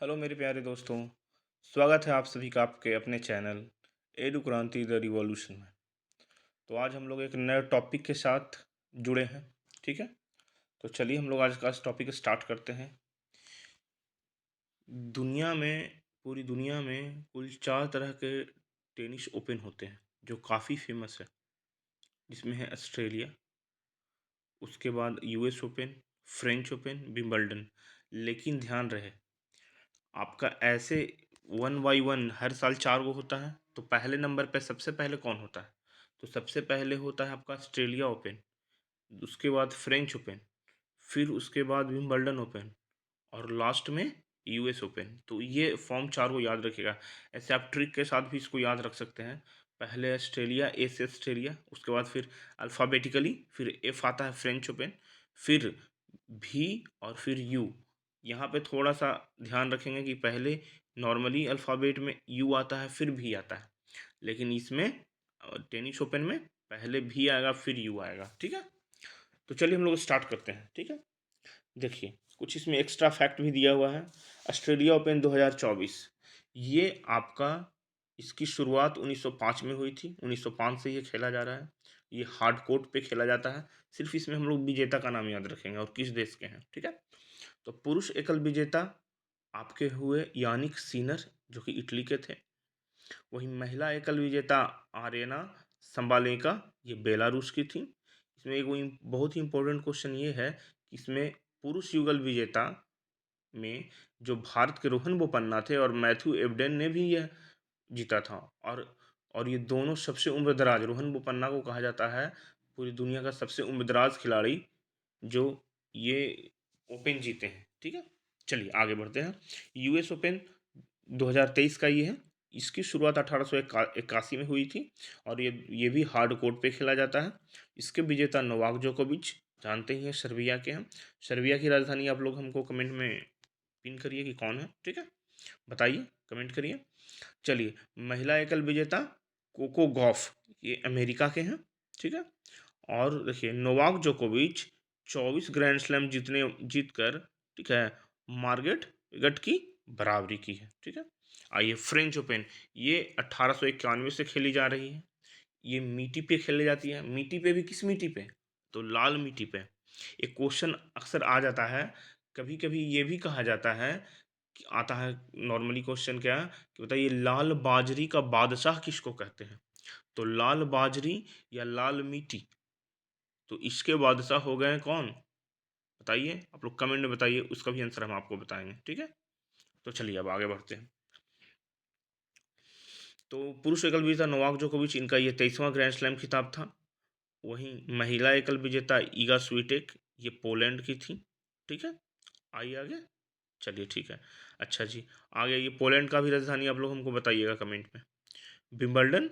Hello मेरे प्यारे दोस्तों। स्वागत है आप सभी का आपके अपने चैनल एडू क्रांति द रिवॉल्यूशन में। तो आज हम लोग एक नए टॉपिक के साथ जुड़े हैं। ठीक है, तो चलिए हम लोग आज का टॉपिक स्टार्ट करते हैं। दुनिया में पूरी दुनिया में कुल 4 तरह के टेनिस ओपन होते हैं जो काफ़ी फेमस है, जिसमें है ऑस्ट्रेलिया, उसके बाद US open, French open, Wimbledon. लेकिन ध्यान रहे, आपका ऐसे वन बाई वन हर साल 4 गो होता है। तो पहले नंबर पे सबसे पहले कौन होता है? तो सबसे पहले होता है आपका ऑस्ट्रेलिया ओपन, उसके बाद फ्रेंच ओपन, फिर उसके बाद विंबलडन ओपन, और लास्ट में यूएस ओपन। तो ये फॉर्म 4 को याद रखिएगा। ऐसे आप ट्रिक के साथ भी इसको याद रख सकते हैं। पहले ऑस्ट्रेलिया, ए से ऑस्ट्रेलिया, उसके बाद फिर अल्फ़ाबेटिकली फिर एफ आता है फ्रेंच ओपन, फिर भी, और फिर यू। यहाँ पे थोड़ा सा ध्यान रखेंगे कि पहले नॉर्मली अल्फ़ाबेट में यू आता है फिर भी आता है, लेकिन इसमें टेनिस ओपन में पहले भी आएगा फिर यू आएगा। ठीक है, तो चलिए हम लोग स्टार्ट करते हैं। ठीक है, देखिए कुछ इसमें एक्स्ट्रा फैक्ट भी दिया हुआ है। ऑस्ट्रेलिया ओपन 2024, ये आपका, इसकी शुरुआत 1905 में हुई थी। 1905 से ये खेला जा रहा है। ये हार्ड कोर्ट पे खेला जाता है। सिर्फ इसमें हम लोग विजेता का नाम याद रखेंगे और किस देश के हैं। ठीक है, तो पुरुष एकल विजेता आपके हुए यानिक सिनर, जो कि इटली के थे। वहीं महिला एकल विजेता आरेना संबालेका, ये बेलारूस की थी। इसमें एक बहुत ही इंपॉर्टेंट क्वेश्चन ये है कि इसमें पुरुष युगल विजेता में जो भारत के रोहन बोपन्ना थे और मैथ्यू एबडेन ने भी यह जीता था। और ये दोनों सबसे उम्रदराज, रोहन बोपन्ना को कहा जाता है पूरी दुनिया का सबसे उम्रदराज खिलाड़ी जो ये ओपन जीते हैं। ठीक है, चलिए आगे बढ़ते हैं। यूएस ओपन 2023 का ये है। इसकी शुरुआत 1881 में हुई थी, और ये भी हार्ड कोर्ट पे खेला जाता है। इसके विजेता नोवाक जोकोविच, जानते ही हैं, सर्बिया के हैं। सर्बिया की राजधानी आप लोग हमको कमेंट में पिन करिए कि कौन है। ठीक है, बताइए, कमेंट करिए। चलिए, महिला एकल विजेता कोको गॉफ, ये अमेरिका के हैं। ठीक है, और देखिए नोवाक जोकोविच 24 ग्रैंड स्लैम जीत कर, ठीक है, मार्गेट विगट की बराबरी की है। ठीक है, आइए फ्रेंच ओपन, ये 1891 से खेली जा रही है। ये मिट्टी पे खेली जाती है। मिट्टी पे भी किस मिट्टी पे? तो लाल मिट्टी पे। एक क्वेश्चन अक्सर आ जाता है, कभी कभी ये भी कहा जाता है कि आता है नॉर्मली क्वेश्चन क्या है कि बताइए लाल बाजरी का बादशाह किसको कहते हैं? तो लाल बाजरी या लाल मिट्टी, तो इसके बादशाह हो गए कौन? बताइए, आप लोग कमेंट में बताइए, उसका भी आंसर हम आपको बताएंगे। ठीक है, तो चलिए अब आगे बढ़ते हैं। तो पुरुष एकल विजेता नोवाक जोकोविच, इनका ये 23वां ग्रैंड स्लैम खिताब था। वहीं महिला एकल विजेता ईगा स्वीटेक, ये पोलैंड की थी। ठीक है, आइए आगे, चलिए ठीक है। अच्छा जी, आगे ये पोलैंड का भी राजधानी आप लोग हमको बताइएगा कमेंट में। विंबलडन,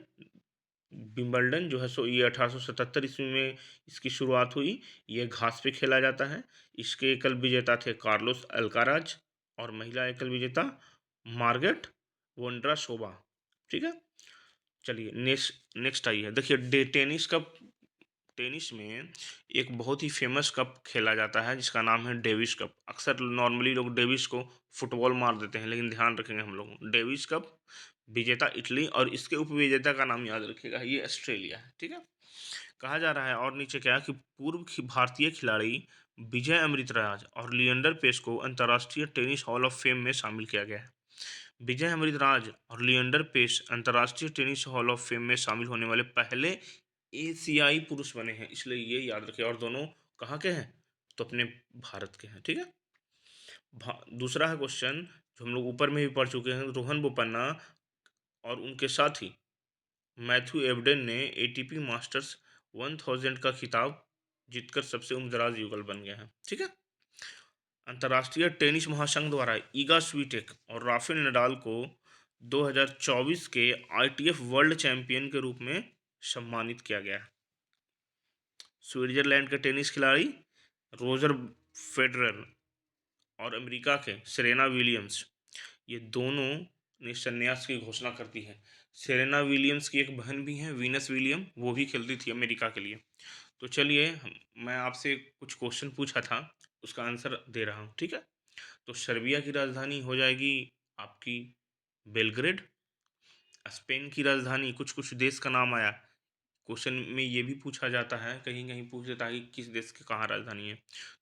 विंबलडन जो है सो ये 1877 ईस्वी में इसकी शुरुआत हुई। ये घास पे खेला जाता है। इसके एकल विजेता थे कार्लोस अल्काराज, और महिला एकल विजेता मार्गेट वोंड्रासोवा। ठीक है, चलिए नेक्स्ट नेक्स्ट आई है। देखिए टेनिस में एक बहुत ही फेमस कप खेला जाता है जिसका नाम है डेविस कप। अक्सर नॉर्मली लोग डेविस को फुटबॉल मार देते हैं, लेकिन ध्यान रखेंगे हम लोग डेविस कप विजेता इटली, और इसके उपविजेता का नाम याद रखिएगा, ये ऑस्ट्रेलिया है। ठीक है, कहा जा रहा है और नीचे क्या कि भारतीय खिलाड़ी विजय अमृतराज और लिएंडर पेस को अंतर्राष्ट्रीय टेनिस हॉल ऑफ फेम में शामिल किया गया है। विजय अमृतराज और लिएंडर पेस अंतर्राष्ट्रीय टेनिस हॉल ऑफ फेम में शामिल होने वाले पहले एशियाई पुरुष बने हैं, इसलिए ये याद रखें। और दोनों कहाँ के हैं? तो अपने भारत के हैं। ठीक है, दूसरा है क्वेश्चन जो हम लोग ऊपर में भी पढ़ चुके हैं। रोहन बोपन्ना और उनके साथी मैथ्यू एबडेन ने एटीपी मास्टर्स 1000 का खिताब जीतकर सबसे उम्रदराज युगल बन गए हैं। ठीक है, अंतर्राष्ट्रीय टेनिस महासंघ द्वारा ईगा स्वीटेक और राफेल नडाल को 2024 के आईटीएफ वर्ल्ड चैंपियन के रूप में सम्मानित किया गया। स्विट्जरलैंड के टेनिस खिलाड़ी रोजर फेडरर और अमेरिका के सेरेना विलियम्स, ये दोनों ने संन्यास की घोषणा कर दी है। सेरेना विलियम्स की एक बहन भी है, वीनस विलियम, वो भी खेलती थी अमेरिका के लिए। तो चलिए मैं आपसे कुछ क्वेश्चन पूछा था, उसका आंसर दे रहा हूँ। ठीक है, तो सर्बिया की राजधानी हो जाएगी आपकी बेलग्रेड। स्पेन की राजधानी, कुछ कुछ देश का नाम आया क्वेश्चन में, ये भी पूछा जाता है, कहीं कहीं पूछ देता है कि किस देश की कहाँ राजधानी है।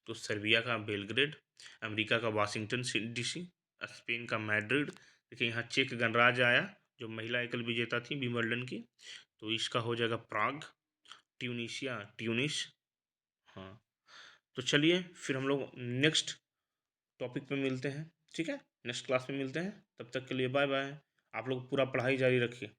तो सर्बिया का बेलग्रेड, अमेरिका का वाशिंगटन डीसी, स्पेन का मैड्रिड। देखिए यहाँ चेक गणराज्य आया, जो महिला एकल विजेता थी विंबलडन की, तो इसका हो जाएगा प्राग। Tunisia, Tunis. हाँ, तो चलिए फिर हम लोग नेक्स्ट टॉपिक पे मिलते हैं, ठीक है, नेक्स्ट क्लास में मिलते हैं, तब तक के लिए बाय बाय। आप लोग पूरा पढ़ाई जारी रखिए।